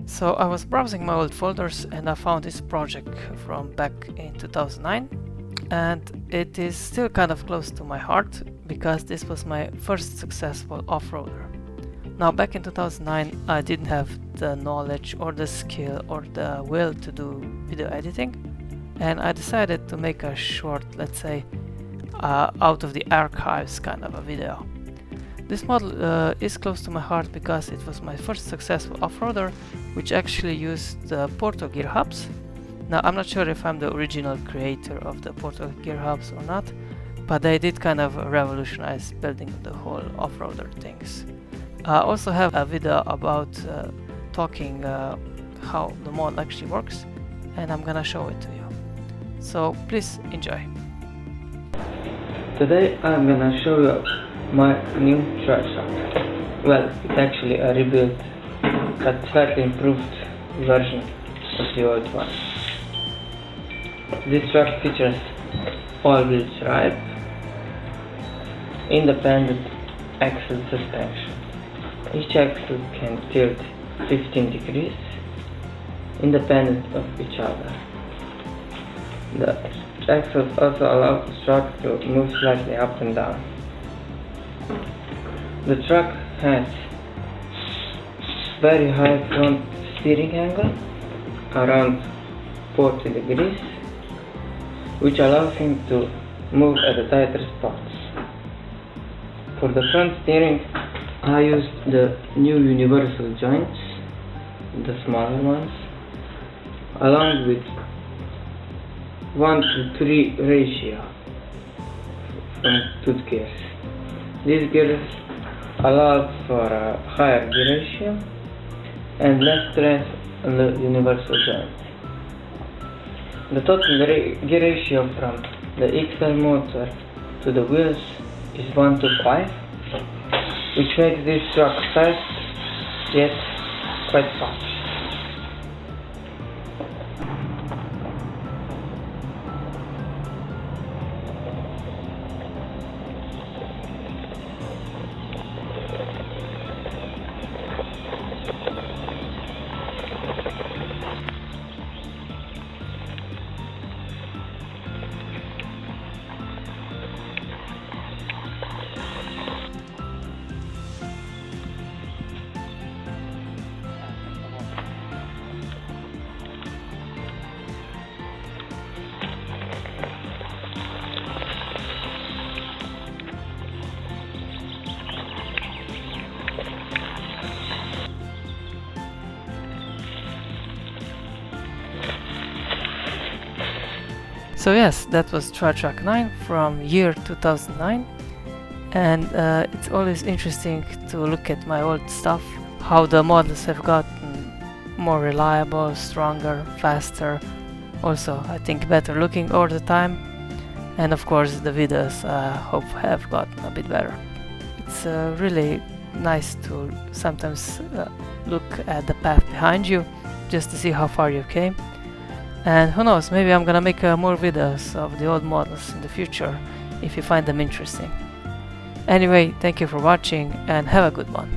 So I was browsing my old folders and I found this project from back in 2009, and it is still kind of close to my heart because this was my first successful off-roader. Now back in 2009 I didn't have the knowledge or the skill or the will to do video editing, and I decided to make a short, let's say, out of the archives kind of a video. This model is close to my heart because it was my first successful off-roader which actually used the Porto gear hubs. Now I'm not sure if I'm the original creator of the Porto gear hubs or not, but they did kind of revolutionize building the whole off-roader things. I also have a video about talking how the model actually works, and I'm gonna show it to you. So please enjoy. Today I'm gonna show you my new truck. Well, it's actually a rebuilt but slightly improved version of the old one. This truck features all-wheel drive, independent axle suspension. Each axle can tilt 15 degrees, independent of each other. The axles also allow the truck to move slightly up and down. The truck has very high front steering angle, around 40 degrees, which allows him to move at the tighter spots. For the front steering, I used the new universal joints, the smaller ones, along with 1:3 ratio from tooth gears. These gears allow for a higher gear ratio and less stress on the universal joint. The total gear ratio from the XL motor to the wheels is 1:5, which makes this truck fast yet quite fast. So yes, that was Truck 9 from year 2009, and it's always interesting to look at my old stuff, how the models have gotten more reliable, stronger, faster, also I think better looking over the time, and of course the videos I hope have gotten a bit better. It's really nice to sometimes look at the path behind you just to see how far you came. And who knows, maybe I'm gonna make more videos of the old models in the future if you find them interesting. Anyway, thank you for watching and have a good one.